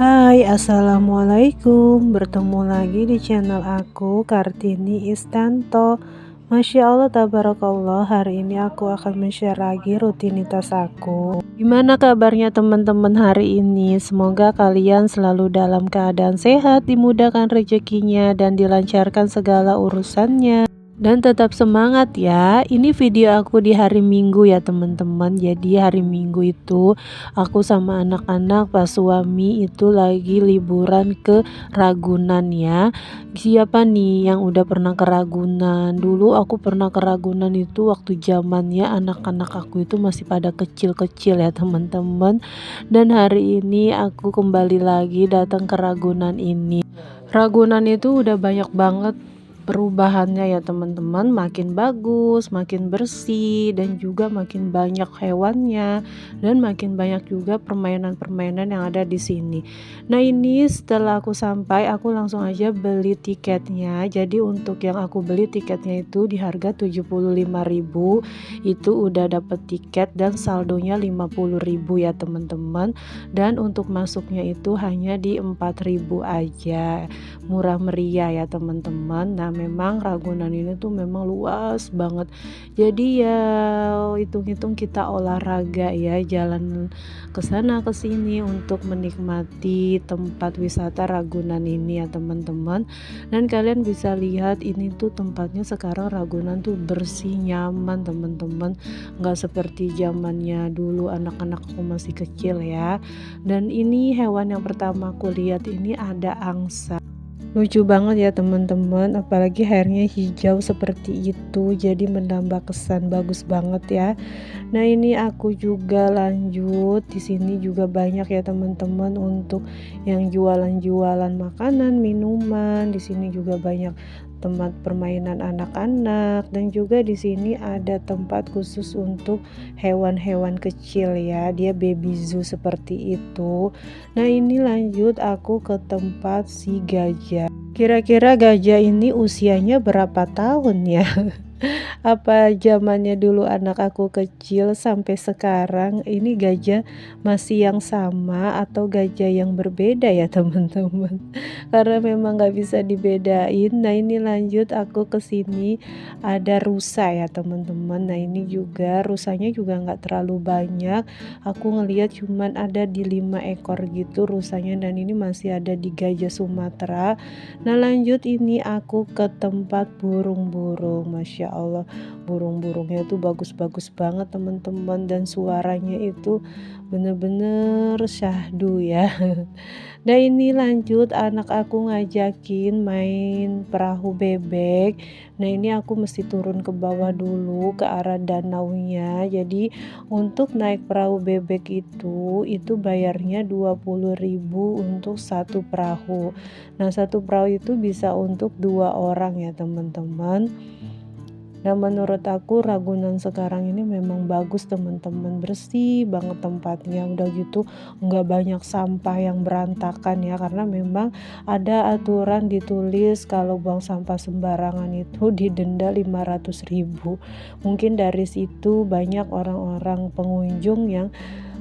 Hai, assalamualaikum. Bertemu lagi di channel aku, Kartini Istanto. Masya Allah, tabarakallah. Hari ini aku akan men-share lagi rutinitas aku. Gimana kabarnya teman-teman hari ini? Semoga kalian selalu dalam keadaan sehat, dimudahkan rezekinya, dan dilancarkan segala urusannya. Dan tetap semangat ya. Ini video aku di hari Minggu ya teman-teman. Jadi hari Minggu itu aku sama anak-anak pas suami itu lagi liburan ke Ragunan ya. Siapa nih yang udah pernah ke Ragunan? Dulu aku pernah ke Ragunan itu waktu zamannya anak-anak aku itu masih pada kecil-kecil ya teman-teman. Dan hari ini aku kembali lagi datang ke Ragunan ini. Ragunan itu udah banyak banget perubahannya ya teman-teman, makin bagus, makin bersih, dan juga makin banyak hewannya, dan makin banyak juga permainan-permainan yang ada di sini. Nah, ini setelah aku sampai, aku langsung aja beli tiketnya. Jadi untuk yang aku beli tiketnya itu di harga 75.000, itu udah dapet tiket dan saldonya 50.000 ya teman-teman. Dan untuk masuknya itu hanya di 4.000 aja, murah meriah ya teman-teman. Nah, memang Ragunan ini tuh memang luas banget. Jadi ya hitung-hitung kita olahraga ya, jalan ke sana ke sini untuk menikmati tempat wisata Ragunan ini ya teman-teman. Dan kalian bisa lihat ini tuh tempatnya sekarang Ragunan tuh bersih, nyaman teman-teman. Nggak seperti zamannya dulu anak-anak aku masih kecil ya. Dan ini hewan yang pertama aku lihat ini ada angsa. Lucu banget ya teman-teman, apalagi hairnya hijau seperti itu, jadi menambah kesan bagus banget ya. Nah, ini aku juga lanjut, di sini juga banyak ya teman-teman untuk yang jualan-jualan makanan, minuman. Di sini juga banyak tempat permainan anak-anak, dan juga di sini ada tempat khusus untuk hewan-hewan kecil ya, dia baby zoo seperti itu. Nah, ini lanjut aku ke tempat si gajah. Kira-kira gajah ini usianya berapa tahun ya? Apa zamannya dulu anak aku kecil sampai sekarang ini gajah masih yang sama atau gajah yang berbeda ya teman-teman? Karena memang nggak bisa dibedain. Nah, ini lanjut aku ke sini ada rusa ya teman-teman. Nah, ini juga rusanya juga nggak terlalu banyak. Aku ngelihat cuman ada di 5 ekor gitu rusanya, dan ini masih ada di Gajah Sumatera. Nah, lanjut ini aku ke tempat burung-burung. Masya Allah, burung-burungnya tuh bagus-bagus banget teman-teman, dan suaranya itu bener-bener syahdu ya. Nah, ini lanjut anak aku ngajakin main perahu bebek. Nah, ini aku mesti turun ke bawah dulu ke arah danaunya. Jadi untuk naik perahu bebek itu bayarnya 20.000 untuk satu perahu. Nah, satu perahu itu bisa untuk 2 orang ya teman-teman. Nah, menurut aku Ragunan sekarang ini memang bagus teman-teman, bersih banget tempatnya. Udah gitu nggak banyak sampah yang berantakan ya, karena memang ada aturan ditulis kalau buang sampah sembarangan itu didenda 500.000. Mungkin dari situ banyak orang-orang pengunjung yang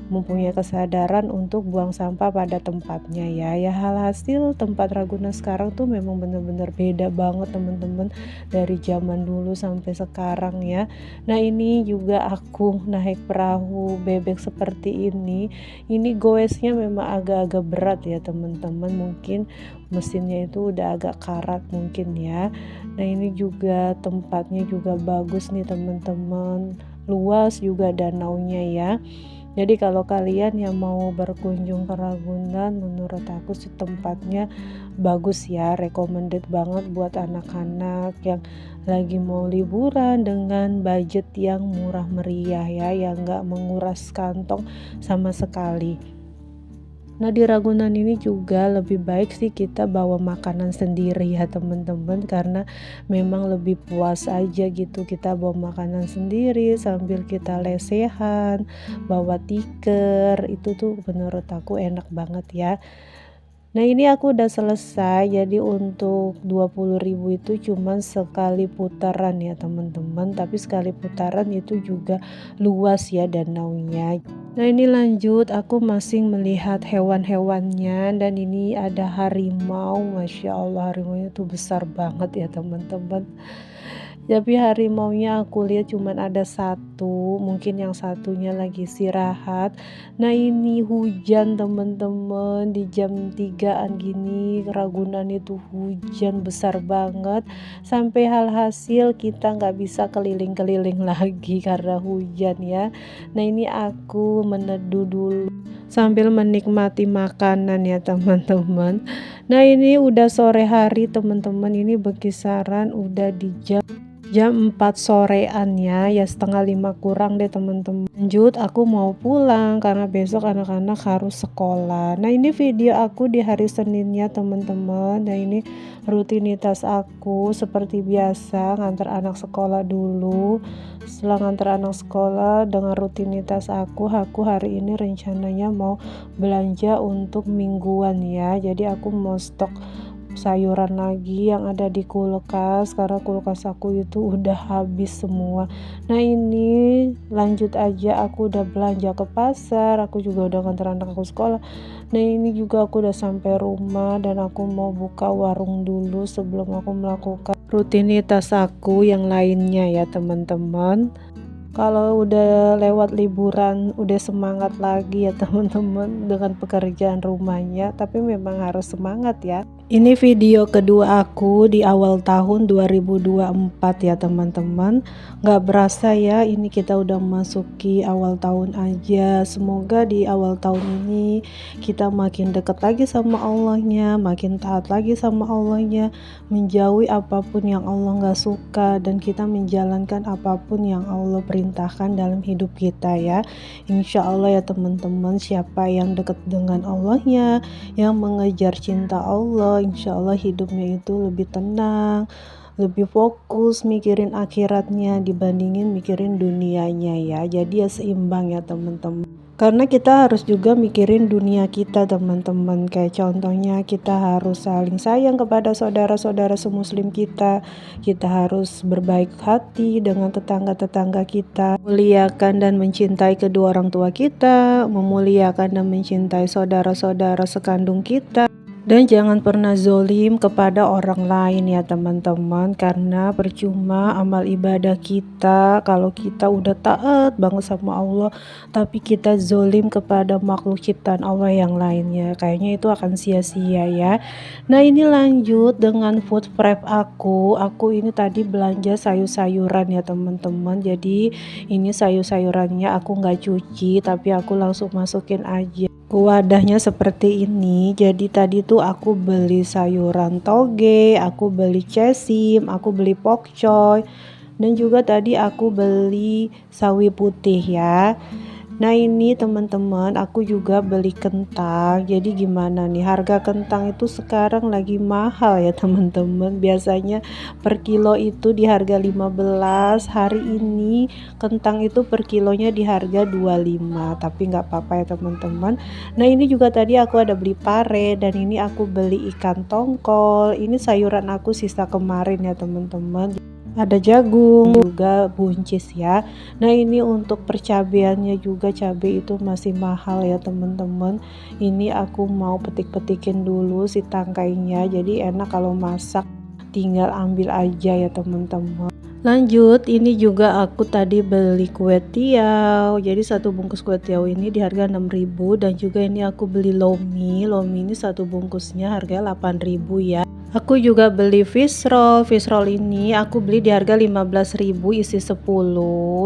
mempunyai kesadaran untuk buang sampah pada tempatnya ya. Ya, hasil tempat Ragunan sekarang tuh memang bener-bener beda banget teman-teman, dari zaman dulu sampai sekarang ya. Nah, ini juga aku naik perahu bebek seperti ini goesnya memang agak-agak berat ya teman-teman, mungkin mesinnya itu udah agak karat mungkin ya. Nah, ini juga tempatnya juga bagus nih teman-teman, luas juga danaunya ya. Jadi kalau kalian yang mau berkunjung ke Ragunan, menurut aku sih tempatnya bagus ya, recommended banget buat anak-anak yang lagi mau liburan dengan budget yang murah meriah ya, yang nggak menguras kantong sama sekali. Nah, di Ragunan ini juga lebih baik sih kita bawa makanan sendiri ya teman-teman, karena memang lebih puas aja gitu kita bawa makanan sendiri sambil kita lesehan, bawa tikar, itu tuh menurut aku enak banget ya. Nah, ini aku udah selesai, jadi untuk 20.000 itu cuman sekali putaran ya teman-teman, tapi sekali putaran itu juga luas ya danaunya. Nah ini lanjut, aku masih melihat hewan-hewannya dan ini ada harimau, Masya Allah harimaunya tuh besar banget ya teman-teman. Tapi harimaunya aku lihat cuman ada satu, mungkin yang satunya lagi istirahat. Nah ini hujan teman-teman, di jam 3-an gini Ragunan itu hujan besar banget. Sampai hasil kita nggak bisa keliling-keliling lagi karena hujan ya. Nah ini aku meneduh dulu sambil menikmati makanan ya teman-teman. Nah ini udah sore hari teman-teman, ini berkisaran udah di jam 4 sorean ya setengah 5 kurang deh teman-teman. Lanjut aku mau pulang karena besok anak-anak harus sekolah. Nah ini video aku di hari Seninnya teman-teman. Nah ini rutinitas aku seperti biasa ngantar anak sekolah dulu. Setelah ngantar anak sekolah dengan rutinitas aku hari ini rencananya mau belanja untuk mingguan ya. Jadi aku mau stok sayuran lagi yang ada di kulkas karena kulkas aku itu udah habis semua. Nah ini lanjut aja, aku udah belanja ke pasar, aku juga udah nganter anak aku sekolah. Nah ini juga aku udah sampai rumah dan aku mau buka warung dulu sebelum aku melakukan rutinitas aku yang lainnya ya teman-teman. Kalau udah lewat liburan udah semangat lagi ya teman-teman dengan pekerjaan rumahnya, tapi memang harus semangat ya. Ini video kedua aku di awal tahun 2024 ya teman-teman. Gak berasa ya ini kita udah masuki awal tahun aja. Semoga di awal tahun ini kita makin dekat lagi sama Allahnya, makin taat lagi sama Allahnya, menjauhi apapun yang Allah gak suka, dan kita menjalankan apapun yang Allah perintahkan dalam hidup kita ya. Insya Allah ya teman-teman, siapa yang dekat dengan Allahnya, yang mengejar cinta Allah, insya Allah hidupnya itu lebih tenang, lebih fokus mikirin akhiratnya dibandingin mikirin dunianya ya. Jadi ya seimbang ya teman-teman. Karena kita harus juga mikirin dunia kita teman-teman. Kayak contohnya kita harus saling sayang kepada saudara-saudara semuslim kita. Kita harus berbaik hati dengan tetangga-tetangga kita. Muliakan dan mencintai kedua orang tua kita. Memuliakan dan mencintai saudara-saudara sekandung kita. Dan jangan pernah zolim kepada orang lain ya teman-teman, karena percuma amal ibadah kita kalau kita udah taat banget sama Allah tapi kita zolim kepada makhluk ciptaan Allah yang lainnya, kayaknya itu akan sia-sia ya. Nah ini lanjut dengan food prep aku ini tadi belanja sayur-sayuran ya teman-teman. Jadi ini sayur-sayurannya aku nggak cuci tapi aku langsung masukin aja wadahnya seperti ini. Jadi tadi tuh aku beli sayuran toge, aku beli cesim, aku beli pokcoy, dan juga tadi aku beli sawi putih ya. Nah ini teman-teman, aku juga beli kentang. Jadi gimana nih, harga kentang itu sekarang lagi mahal ya teman-teman. Biasanya per kilo itu di harga 15, hari ini kentang itu per kilonya di harga 25. Tapi nggak apa-apa ya teman-teman. Nah ini juga tadi aku ada beli pare, dan ini aku beli ikan tongkol. Ini sayuran aku sisa kemarin ya teman-teman. Ada jagung juga buncis ya. Nah ini untuk percabeannya juga, cabai itu masih mahal ya teman-teman. Ini aku mau petik-petikin dulu si tangkainya, jadi enak kalau masak tinggal ambil aja ya teman-teman. Lanjut, ini juga aku tadi beli kue tiaw. Jadi satu bungkus kue tiaw ini di harga 6.000, dan juga ini aku beli lomi. Lomi ini satu bungkusnya harganya 8.000 ya. Aku juga beli fish roll. Fish roll ini aku beli di harga 15.000 isi 10.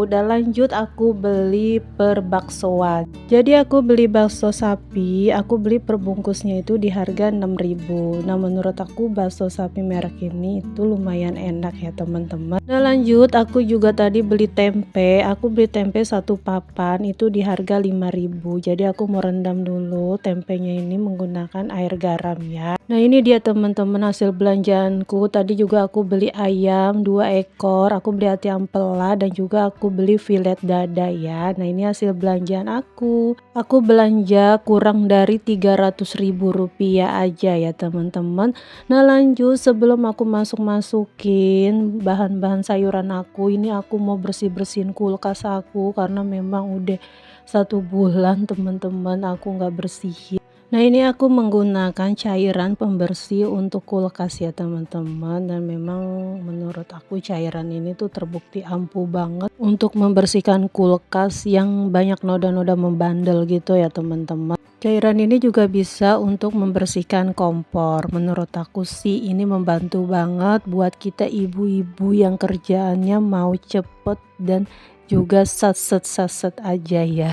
Dan lanjut aku beli per baksoan. Jadi aku beli bakso sapi, aku beli per bungkusnya itu di harga 6.000. Nah menurut aku bakso sapi merek ini itu lumayan enak ya teman-teman. Nah lanjut aku juga tadi beli tempe. Aku beli tempe satu papan itu di harga 5.000. Jadi aku mau rendam dulu tempenya ini menggunakan air garam ya. Nah ini dia teman-teman hasil belanjaanku. Tadi juga aku beli ayam 2 ekor, aku beli ati ampela, dan juga aku beli filet dada ya. Nah ini hasil belanjaan aku belanja kurang dari 300.000 rupiah aja ya teman-teman. Nah lanjut, sebelum aku masukin bahan-bahan sayuran aku, ini aku mau bersih-bersihin kulkas aku karena memang udah 1 bulan teman-teman aku nggak bersihin. Nah ini aku menggunakan cairan pembersih untuk kulkas ya teman-teman, dan memang menurut aku cairan ini tuh terbukti ampuh banget untuk membersihkan kulkas yang banyak noda-noda membandel gitu ya teman-teman. Cairan ini juga bisa untuk membersihkan kompor. Menurut aku sih ini membantu banget buat kita ibu-ibu yang kerjaannya mau cepet dan juga satset-satset aja ya.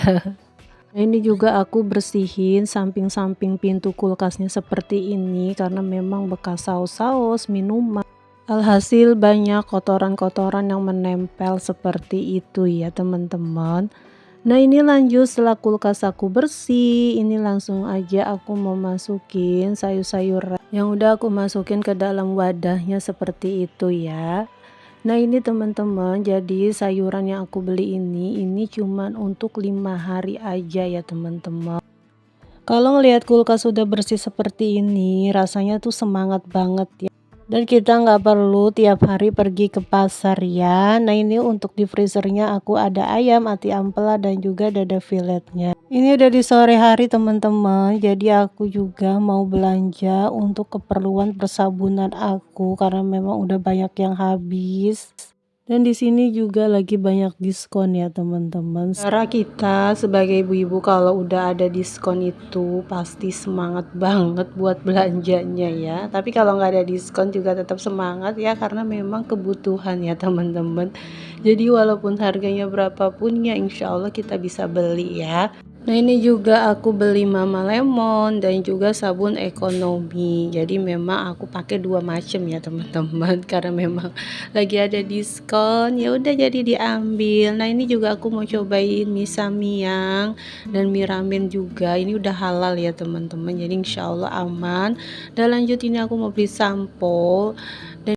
Nah, ini juga aku bersihin samping-samping pintu kulkasnya seperti ini karena memang bekas saus-saus, minuman. Alhasil banyak kotoran-kotoran yang menempel seperti itu ya teman-teman. Nah ini lanjut setelah kulkas aku bersih, ini langsung aja aku mau masukin sayur-sayuran yang udah aku masukin ke dalam wadahnya seperti itu ya. Nah ini teman-teman, jadi sayuran yang aku beli ini cuman untuk 5 hari aja ya teman-teman. Kalau ngelihat kulkas sudah bersih seperti ini, rasanya tuh semangat banget ya. Dan kita nggak perlu tiap hari pergi ke pasar ya. Nah ini untuk di freezernya aku ada ayam, ati ampela, dan juga dada filetnya. Ini udah di sore hari teman-teman, jadi aku juga mau belanja untuk keperluan persabunan aku karena memang udah banyak yang habis. Dan di sini juga lagi banyak diskon ya teman-teman. Cara kita sebagai ibu-ibu kalau udah ada diskon itu pasti semangat banget buat belanjanya ya. Tapi kalau nggak ada diskon juga tetap semangat ya karena memang kebutuhan ya teman-teman. Jadi walaupun harganya berapapun ya insya Allah kita bisa beli ya. Nah ini juga aku beli Mama Lemon dan juga sabun ekonomi. Jadi memang aku pakai 2 macam ya teman-teman karena memang lagi ada diskon ya udah jadi diambil. Nah ini juga aku mau cobain mie samyang dan mie ramen juga. Ini udah halal ya teman-teman. Jadi insya Allah aman. Dan lanjut ini aku mau beli sampo.